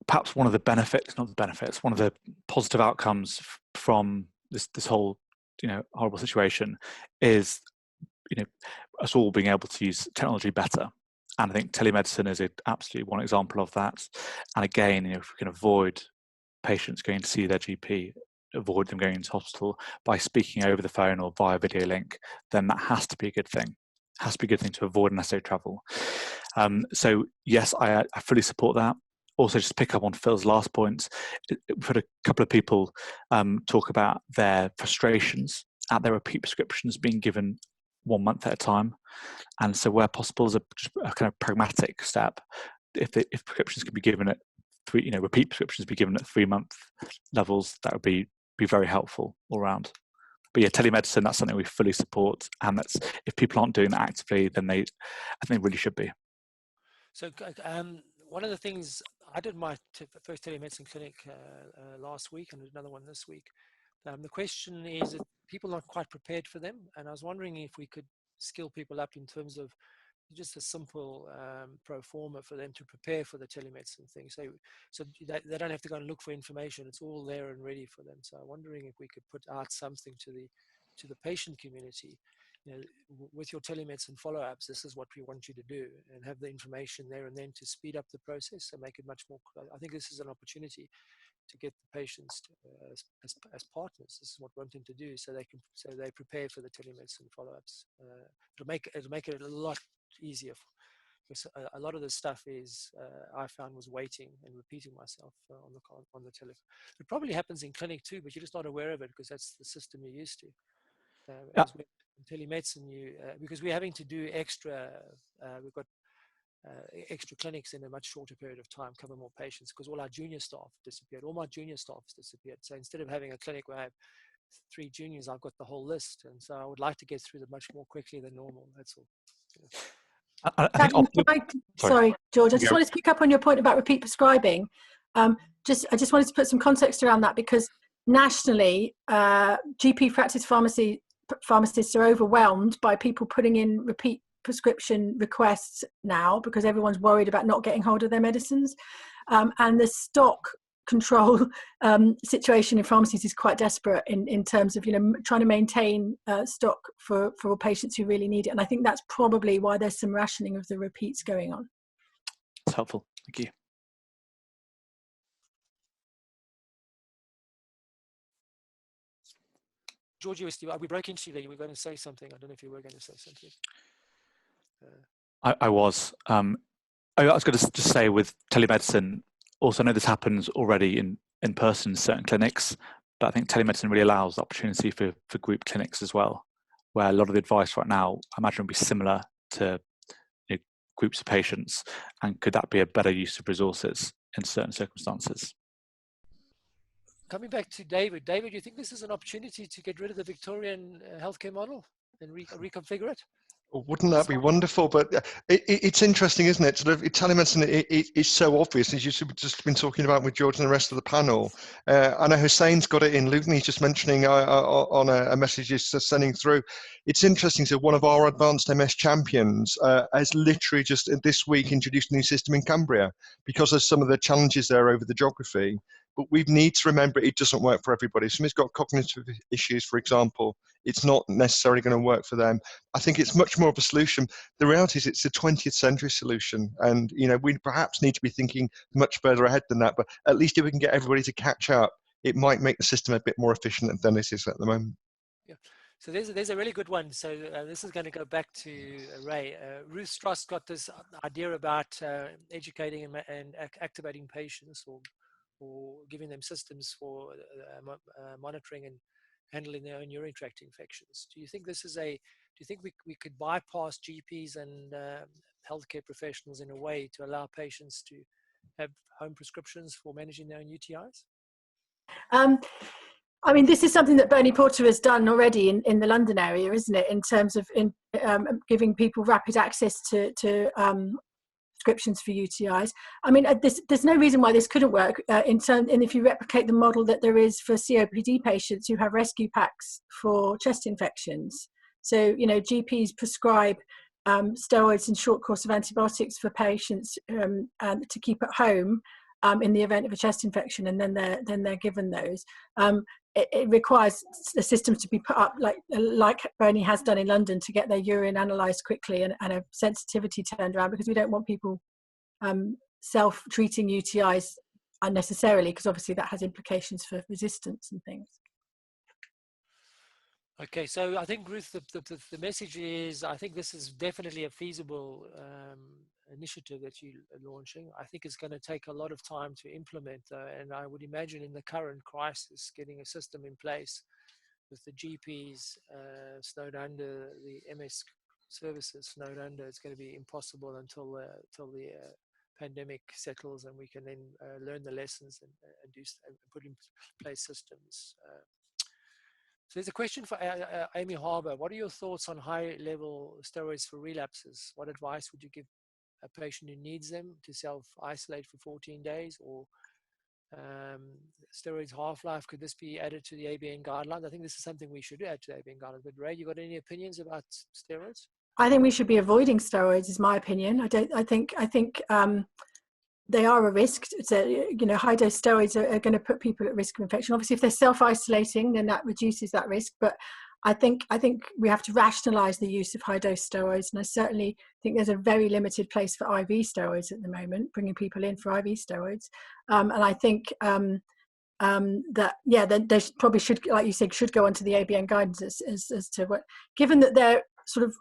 S2: perhaps one of the benefits, not the benefits, one of the positive outcomes from this whole horrible situation is us all being able to use technology better. And I think telemedicine is absolutely one example of that. And again, if we can avoid patients going to see their GP, avoid them going into hospital by speaking over the phone or via video link, then that has to be a good thing. It has to be a good thing to avoid unnecessary travel. So yes, I fully support that. Also, just to pick up on Phil's last point, we've had a couple of people talk about their frustrations at their repeat prescriptions being given 1 month at a time. And so where possible is a kind of pragmatic step. If prescriptions can be given at repeat prescriptions be given at 3-month levels, that would be very helpful all around. But yeah, telemedicine, that's something we fully support, and that's, if people aren't doing that actively, then I think they really should be.
S1: So one of the things, I did my first telemedicine clinic last week and another one this week. The question is that people aren't quite prepared for them, and I was wondering if we could skill people up in terms of just a simple pro forma for them to prepare for the telemedicine thing. So they don't have to go and look for information. It's all there and ready for them. So I'm wondering if we could put out something to the patient community. With your telemedicine follow-ups, this is what we want you to do, and have the information there and then to speed up the process and make it much more. I think this is an opportunity to get the patients as partners. This is what we want them to do, so they prepare for the telemedicine follow-ups. It'll make it a lot easier, because a lot of the stuff is I found was waiting and repeating myself on the telephone. It probably happens in clinic too, but you're just not aware of it because that's the system you're used to. As with telemedicine, because we're having to do extra. We've got extra clinics in a much shorter period of time, cover more patients, because all our junior staff disappeared. All my junior staff disappeared. So instead of having a clinic where I have 3 juniors, I've got the whole list, and so I would like to get through them much more quickly than normal. That's all.
S3: Sorry, George. I just wanted to pick up on your point about repeat prescribing. I just wanted to put some context around that, because nationally, GP practice pharmacists are overwhelmed by people putting in repeat prescription requests now, because everyone's worried about not getting hold of their medicines, and the stock control situation in pharmacies is quite desperate in terms of trying to maintain stock for all patients who really need it. And I think that's probably why there's some rationing of the repeats going on.
S2: That's helpful. Thank you.
S1: Georgie, we broke into you there. You were going to say something. I don't know if you were going to say something.
S2: I was. I was going to just say, with telemedicine, also I know this happens already in person in certain clinics, but I think telemedicine really allows the opportunity for group clinics as well, where a lot of the advice right now, I imagine, will be similar to groups of patients. And could that be a better use of resources in certain circumstances?
S1: Coming back to David. David, do you think this is an opportunity to get rid of the Victorian healthcare model and reconfigure it?
S5: Well, wouldn't that be wonderful? But it's interesting, isn't it? Sort of telemedicine is so obvious, as you've just been talking about with George and the rest of the panel. I know Hussein's got it in Luton. He's just mentioning on a message he's sending through. It's interesting. So one of our advanced MS champions has literally just this week introduced a new system in Cumbria because of some of the challenges there over the geography. But we need to remember it doesn't work for everybody. If somebody's got cognitive issues, for example, it's not necessarily going to work for them. I think it's much more of a solution. The reality is it's a 20th century solution. And, we perhaps need to be thinking much further ahead than that. But at least if we can get everybody to catch up, it might make the system a bit more efficient than it is at the moment.
S1: Yeah. So there's a really good one. So this is going to go back to Ray. Ruth Stross got this idea about educating and activating patients, or giving them systems for monitoring and handling their own urinary tract infections. Do you think this is do you think we could bypass GPs and healthcare professionals in a way to allow patients to have home prescriptions for managing their own UTIs?
S3: I mean, this is something that Bernie Porter has done already in the London area, isn't it? In terms of giving people rapid access to prescriptions for UTIs. I mean, there's no reason why this couldn't work. And if you replicate the model that there is for COPD patients who have rescue packs for chest infections. So, you know, GPs prescribe steroids and short course of antibiotics for patients to keep at home in the event of a chest infection, and then they're given those. It requires the systems to be put up like Bernie has done in London to get their urine analysed quickly and a sensitivity turned around, because we don't want people self-treating UTIs unnecessarily, because obviously that has implications for resistance and things.
S1: Okay, so I think, Ruth, the message is, I think this is definitely a feasible initiative that you're launching. I think it's going to take a lot of time to implement, and I would imagine in the current crisis, getting a system in place with the GPs snowed under, the MS services snowed under, it's going to be impossible until the pandemic settles, and we can then learn the lessons and put in place systems. So there's a question for Amy Harbour. What are your thoughts on high-level steroids for relapses? What advice would you give a patient who needs them to self-isolate for 14 days? Or steroids half-life, could this be added to the ABN guidelines? I think this is something we should add to the ABN guidelines. But Ray, you got any opinions about steroids?
S3: I think we should be avoiding steroids, is my opinion. I think they are a risk. So, you know, high dose steroids are going to put people at risk of infection. Obviously, if they're self-isolating, then that reduces that risk. But I think we have to rationalise the use of high dose steroids, and I certainly think there's a very limited place for IV steroids at the moment, bringing people in for IV steroids. And I think that they probably should, like you said, should go onto the ABN guidance as to what, given that they're sort of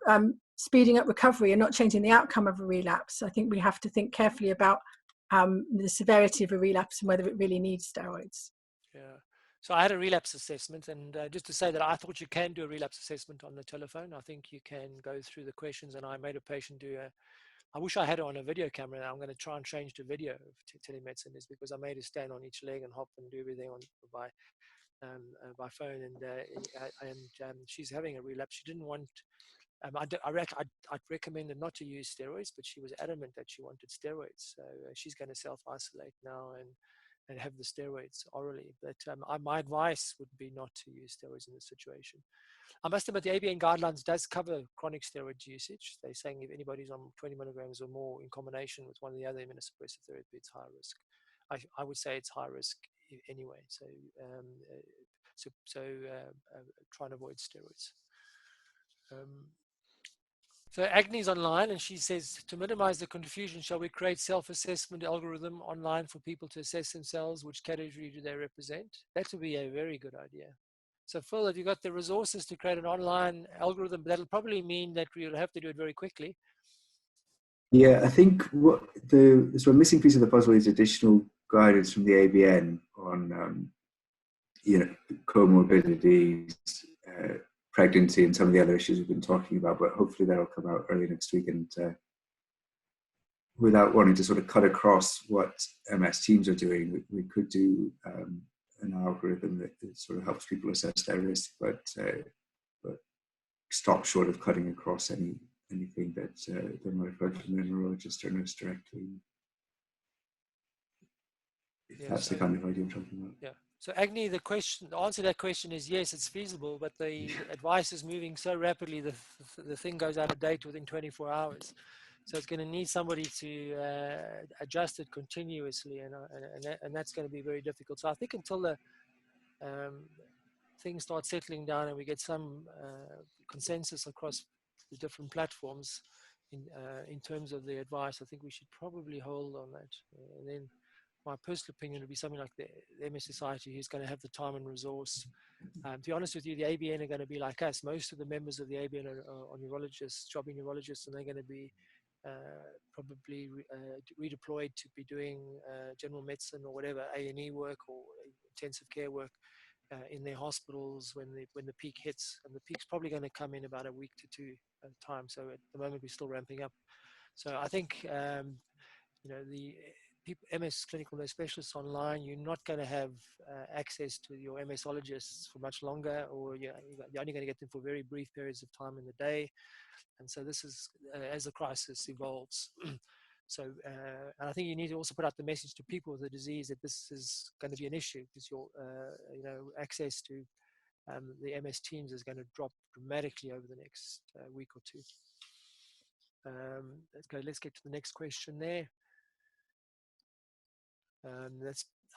S3: speeding up recovery and not changing the outcome of a relapse. I think we have to think carefully about the severity of a relapse and whether it really needs steroids.
S1: Yeah. So I had a relapse assessment, and just to say that I thought you can do a relapse assessment on the telephone. I think you can go through the questions, and I made a patient do I wish I had it on a video camera. Now I'm going to try and change to video of telemedicine, is because I made her stand on each leg and hop and do everything by phone, and she's having a relapse. She didn't want. I'd recommended not to use steroids, but she was adamant that she wanted steroids. So she's going to self-isolate now and have the steroids orally. But my advice would be not to use steroids in this situation. I must admit, the ABN guidelines does cover chronic steroid usage. They're saying if anybody's on 20 milligrams or more in combination with one of the other immunosuppressive therapy, it's high risk. I would say it's high risk anyway. So try and avoid steroids. So Agni's online, and she says, to minimize the confusion, shall we create self-assessment algorithm online for people to assess themselves? Which category do they represent? That would be a very good idea. So Phil, have you got the resources to create an online algorithm? That'll probably mean that we'll have to do it very quickly.
S4: Yeah, I think what the sort of missing piece of the puzzle is additional guidance from the ABN on, comorbidities, pregnancy, and some of the other issues we've been talking about, but hopefully that'll come out early next week. And without wanting to sort of cut across what MS teams are doing, we could do an algorithm that sort of helps people assess their risk, but stop short of cutting across anything that they might have heard from their neurologist or nurse directly. If that's the kind of idea I'm talking about.
S1: Yeah. So Agni, the answer to that question is yes, it's feasible, but the advice is moving so rapidly, the thing goes out of date within 24 hours. So it's going to need somebody to adjust it continuously, and that's going to be very difficult. So I think until the things start settling down and we get some consensus across the different platforms in terms of the advice, I think we should probably hold on that. And then my personal opinion would be something like the MS Society, who's going to have the time and resource. To be honest with you, the ABN are going to be like us. Most of the members of the ABN are neurologists, jobbing neurologists, and they're going to be probably redeployed to be doing general medicine or whatever, A&E work or intensive care work in their hospitals when the peak hits. And the peak's probably going to come in about a week to two at a time. So at the moment, we're still ramping up. So I think, the people, MS clinical nurse specialists online, you're not going to have access to your MSologists for much longer, or you're only going to get them for very brief periods of time in the day. And so this is as the crisis evolves. So, and I think you need to also put out the message to people with the disease that this is going to be an issue, because your, access to the MS teams is going to drop dramatically over the next week or two. Let's get to the next question there.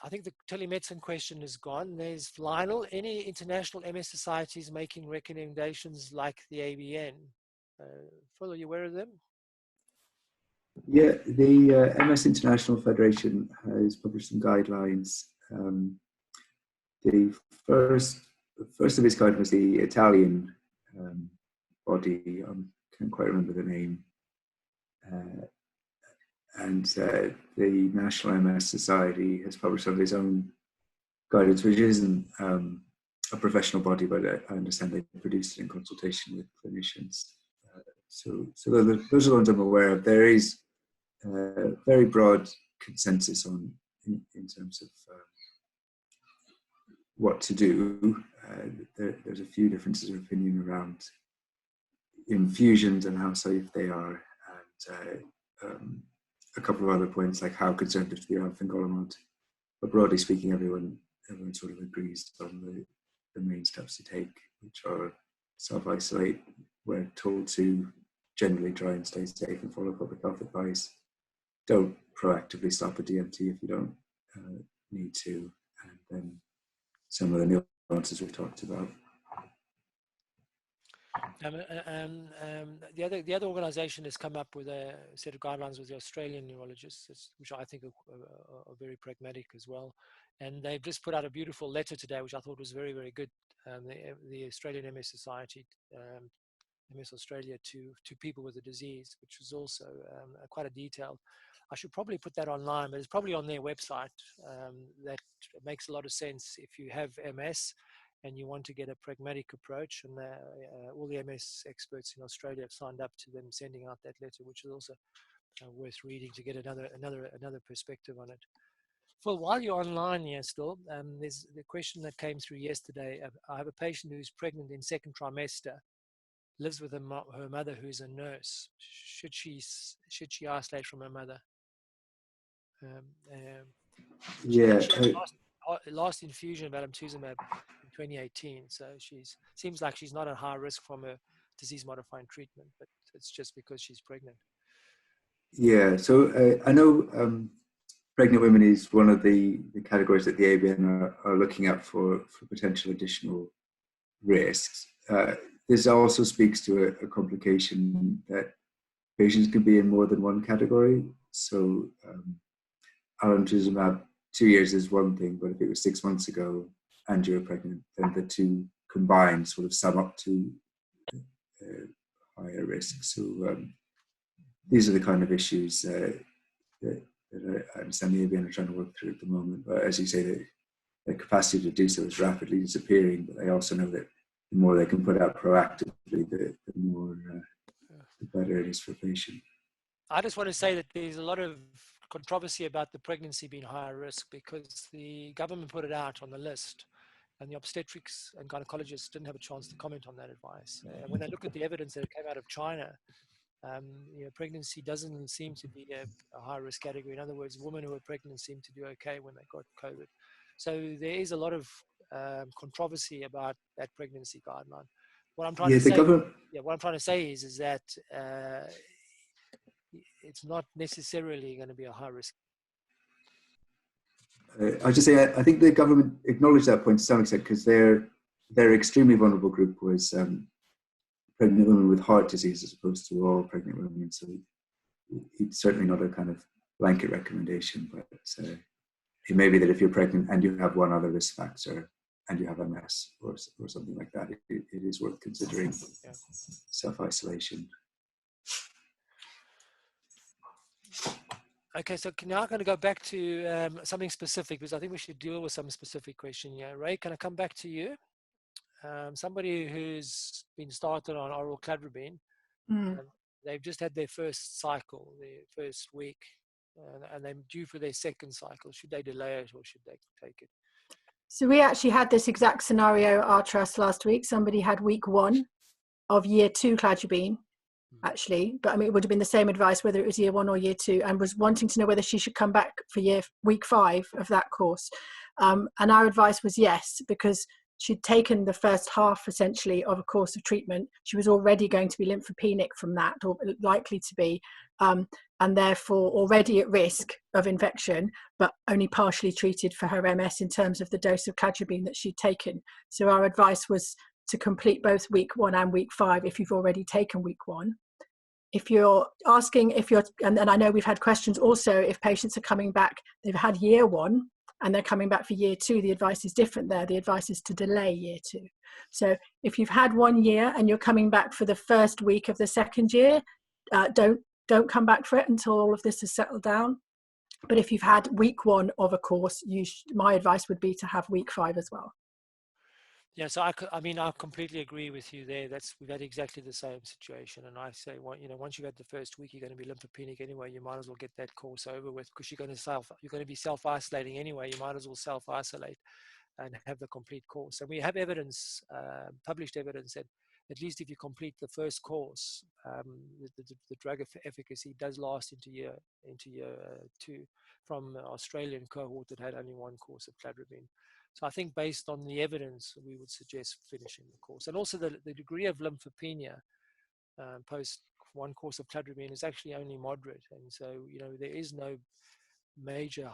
S1: I think the telemedicine question is gone. There's Lionel. Any international MS societies making recommendations like the ABN? Phil, are you aware of them?
S4: Yeah, the MS International Federation has published some guidelines. The first of its kind was the Italian body. I can't quite remember the name. And the National MS Society has published of its own guidance, which isn't a professional body, but I understand they produced it in consultation with clinicians. So those are the ones I'm aware of. There is very broad consensus on in terms of what to do. There's a few differences of opinion around infusions and how safe they are, and a couple of other points like how conservative to be around fingolimod. But broadly speaking, everyone sort of agrees on the main steps to take, which are self-isolate. We're told to generally try and stay safe and follow public health advice. Don't proactively stop a DMT if you don't need to, and then some of the nuances we've talked about.
S1: The other organisation has come up with a set of guidelines with the Australian neurologists, which I think are very pragmatic as well. And they've just put out a beautiful letter today, which I thought was very, very good. The Australian MS Society, MS Australia, to people with the disease, which was also quite a detailed. I should probably put that online, but it's probably on their website. That makes a lot of sense if you have MS and you want to get a pragmatic approach, and all the MS experts in Australia have signed up to them sending out that letter, which is also worth reading to get another perspective on it. Well, while you're online here still, there's the question that came through yesterday. I have a patient who's pregnant in second trimester, lives with her mother who's a nurse. Should she isolate from her mother? Last infusion of alemtuzumab in 2018, so seems like she's not at high risk from a disease-modifying treatment, but it's just because she's pregnant.
S4: Yeah, so I know pregnant women is one of the categories that the ABN are looking at for potential additional risks. This also speaks to a complication that patients can be in more than one category. So alemtuzumab 2 years is one thing, but if it was 6 months ago and you were pregnant, then the two combined sort of sum up to higher risk. So these are the kind of issues that I understand the ABN are trying to work through at the moment. But as you say, the capacity to do so is rapidly disappearing, but they also know that the more they can put out proactively, the more the better it is for the patient.
S1: I just want to say that there's a lot of controversy about the pregnancy being higher risk because the government put it out on the list and the obstetrics and gynecologists didn't have a chance to comment on that advice. And when they look at the evidence that came out of China, pregnancy doesn't seem to be a high risk category. In other words, women who are pregnant seem to do okay when they got COVID. So there is a lot of controversy about that pregnancy guideline. What I'm trying to say is that it's not necessarily going to be a high risk.
S4: I just say I think the government acknowledged that point to some extent because their extremely vulnerable group was pregnant women with heart disease as opposed to all pregnant women. So it's certainly not a kind of blanket recommendation, but it may be that if you're pregnant and you have one other risk factor and you have MS or something like that, it is worth considering self-isolation.
S1: Okay, so now I'm going to go back to something specific because I think we should deal with some specific question here. Ray, can I come back to you? Somebody who's been started on oral cladribine, they've just had their first cycle, their first week, and they're due for their second cycle. Should they delay it or should they take it?
S3: So we actually had this exact scenario at our trust last week. Somebody had week 1 of year 2 cladribine, actually, but I mean, it would have been the same advice whether it was year 1 or year 2, and was wanting to know whether she should come back for week 5 of that course. And our advice was yes, because she'd taken the first half essentially of a course of treatment. She was already going to be lymphopenic from that, or likely to be, and therefore already at risk of infection, but only partially treated for her MS in terms of the dose of cladribine that she'd taken. So our advice was to complete both week 1 and week 5 if you've already taken week 1. If you're asking, and I know we've had questions also, if patients are coming back, they've had year 1 and they're coming back for year 2, the advice is different there. The advice is to delay year 2. So if you've had 1 year and you're coming back for the first week of the second year, don't come back for it until all of this has settled down. But if you've had week 1 of a course, my advice would be to have week 5 as well.
S1: Yeah, so I mean, I completely agree with you there. We've had exactly the same situation, and I say, well, once you've had the first week, you're going to be lymphopenic anyway. You might as well get that course over with, because you're going to be self-isolating anyway. You might as well self-isolate and have the complete course. And we have evidence, published evidence, that at least if you complete the first course, the drug efficacy does last into year 2, from an Australian cohort that had only 1 course of cladribine. So I think based on the evidence, we would suggest finishing the course. And also the degree of lymphopenia post 1 course of cladribine is actually only moderate. And so, there is no major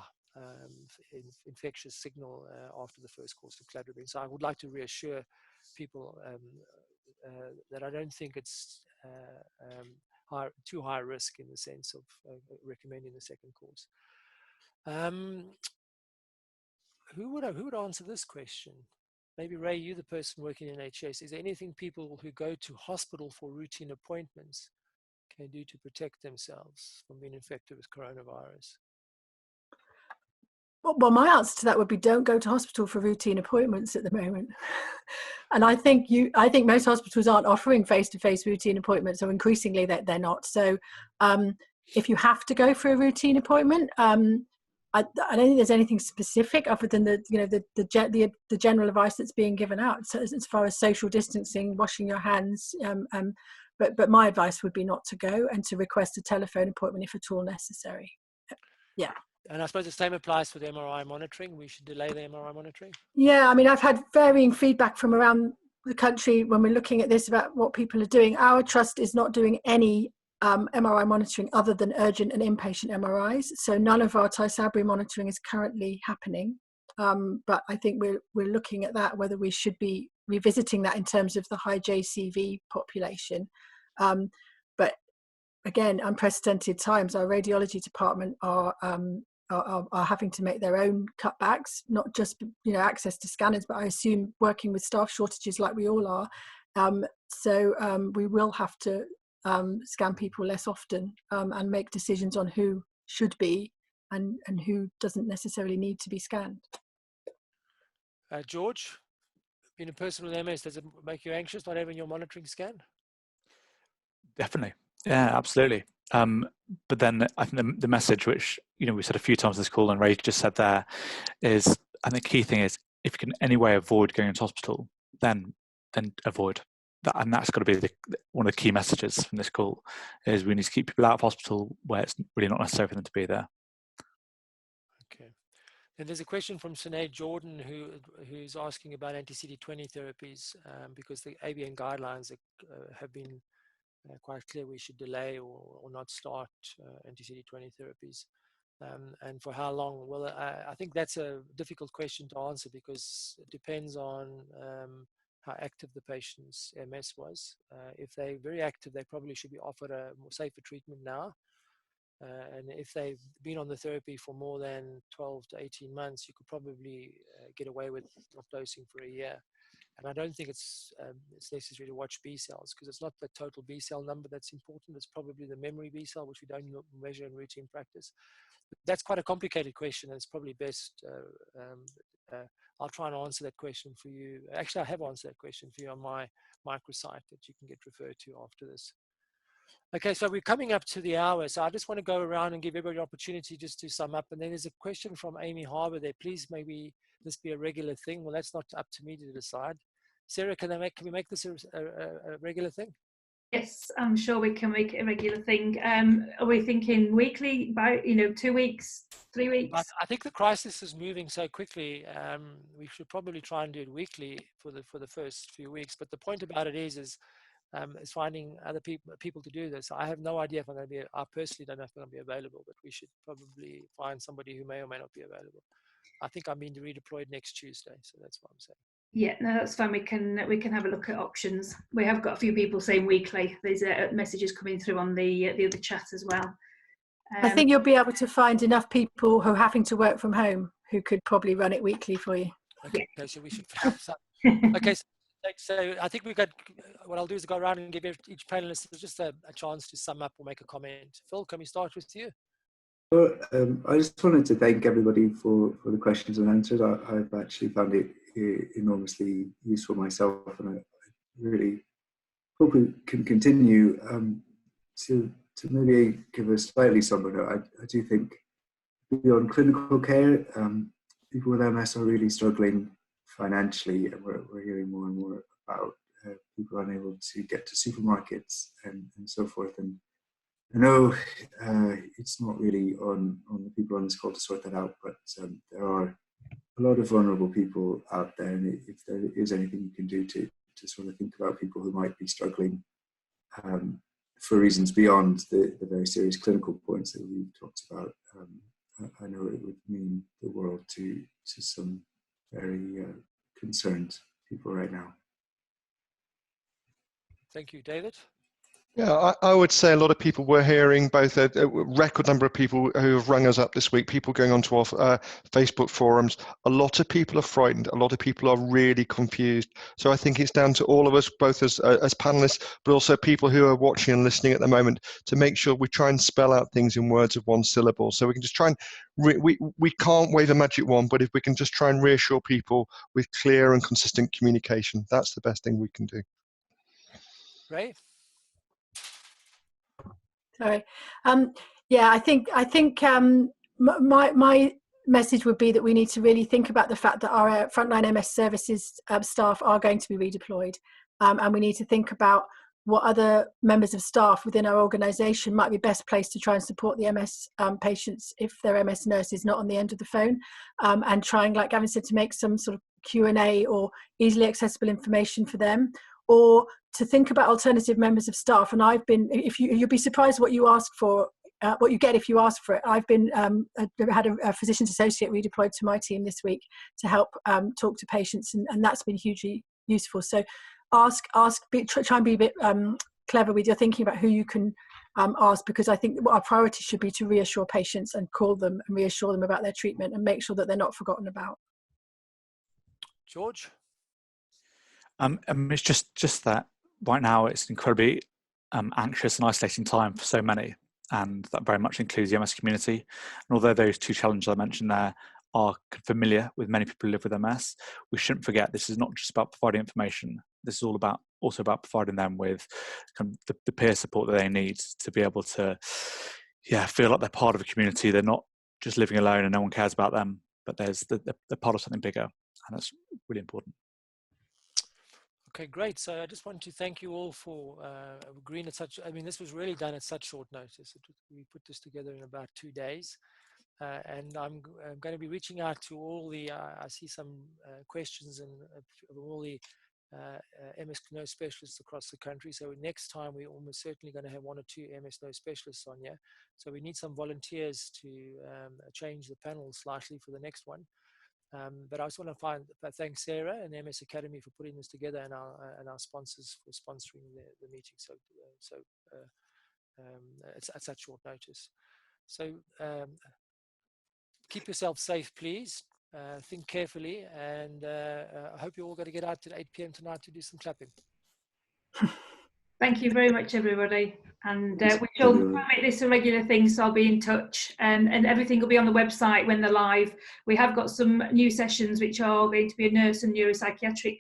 S1: infectious signal after the first course of cladribine. So I would like to reassure people that I don't think it's too high risk in the sense of recommending the second course. Who would answer this question? Maybe Ray, you the person working in NHS. Is there anything people who go to hospital for routine appointments can do to protect themselves from being infected with coronavirus?
S3: Well, my answer to that would be don't go to hospital for routine appointments at the moment. And I think most hospitals aren't offering face-to-face routine appointments, or increasingly they're not. So if you have to go for a routine appointment, I don't think there's anything specific other than the general advice that's being given out. So as far as social distancing, washing your hands, but my advice would be not to go, and to request a telephone appointment if at all necessary. Yeah.
S1: And I suppose the same applies for the MRI monitoring. We should delay the MRI monitoring.
S3: Yeah, I mean, I've had varying feedback from around the country when we're looking at this about what people are doing. Our trust is not doing any MRI monitoring other than urgent and inpatient MRIs. So none of our Tysabri monitoring is currently happening. But I think we're looking at that, whether we should be revisiting that in terms of the high JCV population. But again, unprecedented times. Our radiology department are having to make their own cutbacks, not just access to scanners, but I assume working with staff shortages like we all are. So we will have to scan people less often and make decisions on who should be and who doesn't necessarily need to be scanned.
S1: George, being a person with MS, does it make you anxious not having your monitoring scan?
S2: Definitely. Yeah, absolutely. But then I think the message, which we said a few times in this call, and Ray just said there, is, and the key thing is, if you can in any way avoid going into hospital, then avoid that. And that's got to be one of the key messages from this call, is we need to keep people out of hospital where it's really not necessary for them to be there. Okay.
S1: And there's a question from Sinead Jordan who's asking about anti-CD20 therapies, because the ABN guidelines have been quite clear we should delay or not start anti-CD20 therapies. And for how long? Well, I think that's a difficult question to answer, because it depends on how active the patient's MS was. If they're very active, they probably should be offered a more safer treatment now. And if they've been on the therapy for more than 12 to 18 months, you could probably get away with not dosing for a year. And I don't think it's necessary to watch B cells, because it's not the total B cell number that's important. It's probably the memory B cell, which we don't measure in routine practice. That's quite a complicated question, and it's probably best. I'll try and answer that question for you. Actually, I have answered that question for you on my microsite that you can get referred to after this. Okay, so we're coming up to the hour, so I just want to go around and give everybody an opportunity just to sum up. And then there's a question from Amy Harbour there. Please, maybe this be a regular thing. Well, that's not up to me to decide. Sarah, can we make this a regular thing?
S6: Yes, I'm sure we can make it a regular thing. Are we thinking weekly, about 2 weeks, 3 weeks?
S1: I think the crisis is moving so quickly. We should probably try and do it weekly for the first few weeks. But the point about it is finding other people to do this. I have no idea if I'm going to be. I personally don't know if I'm going to be available, but we should probably find somebody who may or may not be available. I think I'm being redeployed next Tuesday, so that's what I'm saying.
S6: Yeah, no, that's fine. We can have a look at options. We have got a few people saying weekly. There's messages coming through on the other chat as well.
S3: I think you'll be able to find enough people who are having to work from home who could probably run it weekly for you.
S1: Okay, so we should have some. Okay, so I think we've got. What I'll do is go around and give each panelist just a chance to sum up or make a comment. Phil, can we start with you?
S4: Well, I just wanted to thank everybody for the questions and answers. I've actually found it enormously useful myself, and I really hope we can continue to maybe give a slightly somber note. I do think beyond clinical care, people with MS are really struggling financially, and we're hearing more and more about people unable to get to supermarkets and so forth. And I know it's not really on the people on this call to sort that out, but there are a lot of vulnerable people out there, and if there is anything you can do to sort of think about people who might be struggling for reasons beyond the very serious clinical points that we've talked about, I know it would mean the world to some very concerned people right now.
S1: Thank you, David.
S5: Yeah, I would say a lot of people were hearing, both a record number of people who have rung us up this week, people going onto our Facebook forums. A lot of people are frightened. A lot of people are really confused. So I think it's down to all of us, both as panelists, but also people who are watching and listening at the moment, to make sure we try and spell out things in words of one syllable. So we can just try and, we can't wave a magic wand, but if we can just try and reassure people with clear and consistent communication, that's the best thing we can do.
S1: Ray?
S3: Sorry. Yeah, I think my message would be that we need to really think about the fact that our frontline MS services staff are going to be redeployed, and we need to think about what other members of staff within our organisation might be best placed to try and support the MS patients if their MS nurse is not on the end of the phone, and trying, like Gavin said, to make some sort of Q&A or easily accessible information for them, or to think about alternative members of staff. And I've been, you'll be surprised what you ask for, what you get if you ask for it. I've been had a physician's associate redeployed to my team this week to help talk to patients, and that's been hugely useful. So try and be a bit clever with your thinking about who you can ask, because I think our priority should be to reassure patients and call them and reassure them about their treatment and make sure that they're not forgotten about.
S1: George?
S2: It's just that right now it's an incredibly anxious and isolating time for so many, and that very much includes the MS community. And although those two challenges I mentioned there are familiar with many people who live with MS, we shouldn't forget this is not just about providing information. This is also about providing them with kind of the peer support that they need to be able to feel like they're part of a community. They're not just living alone and no one cares about them, but they're part of something bigger, and that's really important.
S1: Okay, great. So I just want to thank you all for agreeing at such, this was really done at such short notice. We put this together in about 2 days. And I'm going to be reaching out to all the, I see some questions of all the MS nurse specialists across the country. So next time we're almost certainly going to have 1 or 2 MS nurse specialists on here. So we need some volunteers to change the panel slightly for the next one. But I just want to thank Sarah and the MS Academy for putting this together, and our sponsors for sponsoring the meeting. So it's at such short notice. So keep yourself safe, please. Think carefully, and I hope you're all going to get out at 8 p.m. tonight to do some clapping.
S6: Thank you very much, everybody. And we shall make this a regular thing, so I'll be in touch. And everything will be on the website when they're live. We have got some new sessions which are going to be a nurse and neuropsychiatric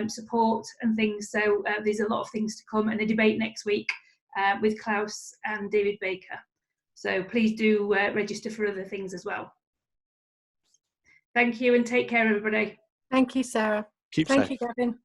S6: support and things. So there's a lot of things to come, and a debate next week. with Klaus and David Baker. So please do register for other things as well. Thank you and take care, everybody.
S3: Thank you, Sarah.
S2: Keep
S3: Thank
S2: safe.
S3: you, Gavin.